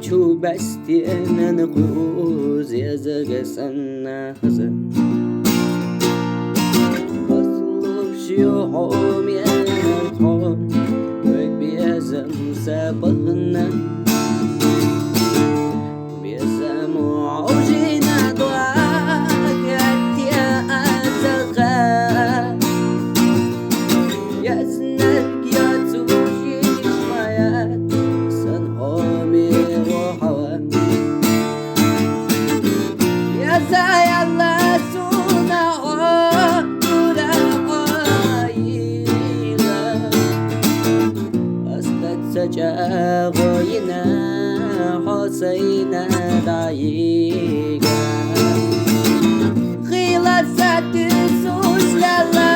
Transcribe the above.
شو بستين نقو زezag санна хаза أصلب شيوعهم ينطون وبيزم سبغنا بيزم عوجنا ضاق يا زغا يزنك يا توشي شوية سنهومي وحوا يا يلا سونا كورا يийла أسقط سجاغينا حسينا دايقا خيلة ساتسوس للا